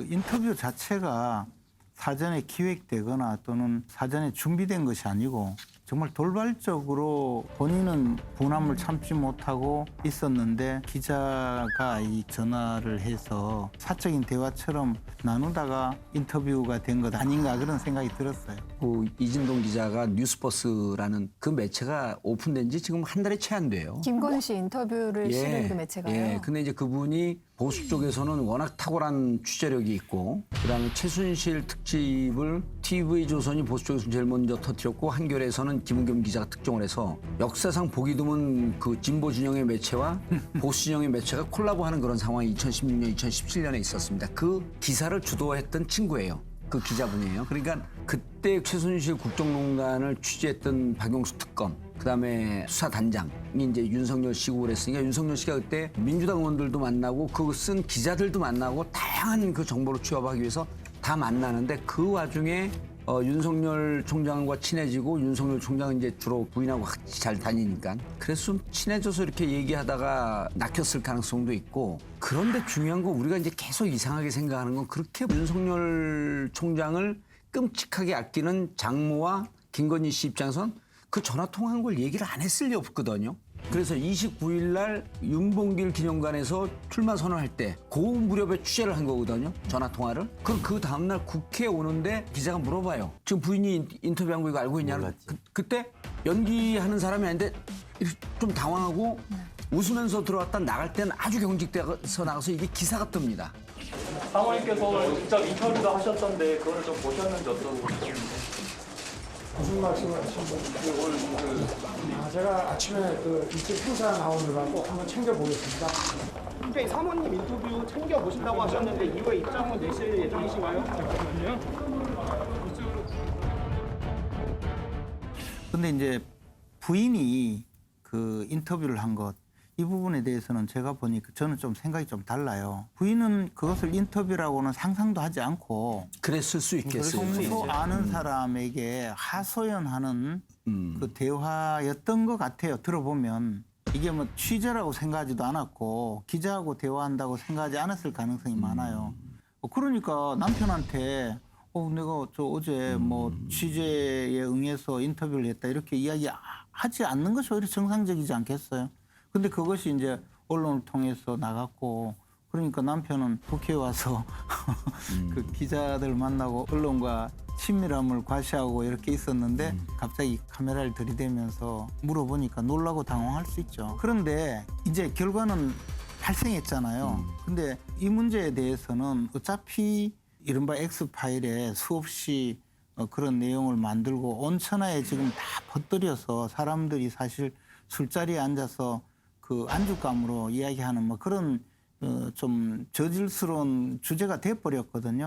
인터뷰 자체가 사전에 기획되거나 또는 사전에 준비된 것이 아니고 정말 돌발적으로 본인은 분함을 참지 못하고 있었는데 기자가 이 전화를 해서 사적인 대화처럼 나누다가 인터뷰가 된 것 아닌가 그런 생각이 들었어요. 그 이진동 기자가 뉴스버스라는 그 매체가 오픈된 지 지금 한 달이 채 안 돼요. 김건희 씨 인터뷰를 실은 그 매체가요. 예. 근데 이제 그분이 보수 쪽에서는 워낙 탁월한 취재력이 있고 그다음에 최순실 특집을 TV조선이 보수 쪽에서 제일 먼저 터뜨렸고 한겨레에서는 김은겸 기자가 특종을 해서 역사상 보기 드문 그 진보 진영의 매체와 보수 진영의 매체가 콜라보하는 그런 상황이 2016년, 2017년에 있었습니다. 그 기사를 주도했던 친구예요. 그 기자분이에요. 그러니까 그때 최순실 국정농단을 취재했던 박용수 특검, 그다음에 수사단장이 이제 윤석열 씨고 그랬으니까 윤석열 씨가 그때 민주당 의원들도 만나고 그 쓴 기자들도 만나고 다양한 그 정보를 취합하기 위해서 다 만나는데 그 와중에 윤석열 총장과 친해지고 윤석열 총장은 이제 주로 부인하고 같이 잘 다니니까 그래서 좀 친해져서 이렇게 얘기하다가 낚였을 가능성도 있고 그런데 중요한 건 우리가 이제 계속 이상하게 생각하는 건 그렇게 윤석열 총장을 끔찍하게 아끼는 장모와 김건희 씨 입장에선 그 전화 통화한 걸 얘기를 안 했을 리 없거든요. 그래서 29일 날 윤봉길 기념관에서 출마 선언할 때 그 무렵에 취재를 한 거거든요. 전화 통화를. 그럼 그 다음 날 국회에 오는데 기자가 물어봐요. 지금 부인이 인터뷰한 거 이거 알고 있냐는. 그때 연기하는 사람이 아닌데 좀 당황하고 웃으면서 들어왔다 나갈 때는 아주 경직돼서 나가서 이게 기사가 뜹니다. 사모님께서 직접 인터뷰도 하셨던데 그거를 좀 보셨는지 어떠세요? 무슨 말씀을 하신 건지. 제가 아침에 그 일찍 행사 나오느라고 한번 챙겨보겠습니다. 특별히 사모님 인터뷰 챙겨보신다고 하셨는데 이후에 입장은 내실 예정이신가요? 잠깐만요. 근데 이제 부인이 그 인터뷰를 한 것, 이 부분에 대해서는 제가 보니까 저는 좀 생각이 좀 달라요. 부인은 그것을 인터뷰라고는 상상도 하지 않고 그랬을 수 있겠어요. 평소 아는 사람에게 하소연하는 그 대화였던 것 같아요. 들어보면. 이게 뭐 취재라고 생각하지도 않았고 기자하고 대화한다고 생각하지 않았을 가능성이 많아요. 그러니까 남편한테 내가 저 어제 뭐 취재에 응해서 인터뷰를 했다 이렇게 이야기하지 않는 것이 오히려 정상적이지 않겠어요? 근데 그것이 이제 언론을 통해서 나갔고 그러니까 남편은 국회에 와서 그 기자들 만나고 언론과 친밀함을 과시하고 이렇게 있었는데 갑자기 카메라를 들이대면서 물어보니까 놀라고 당황할 수 있죠. 그런데 이제 결과는 발생했잖아요. 근데 이 문제에 대해서는 어차피 이른바 X파일에 수없이 그런 내용을 만들고 온천하에 지금 다 퍼뜨려서 사람들이 사실 술자리에 앉아서 그 안주감으로 이야기하는 뭐 그런 좀 저질스러운 주제가 돼버렸거든요.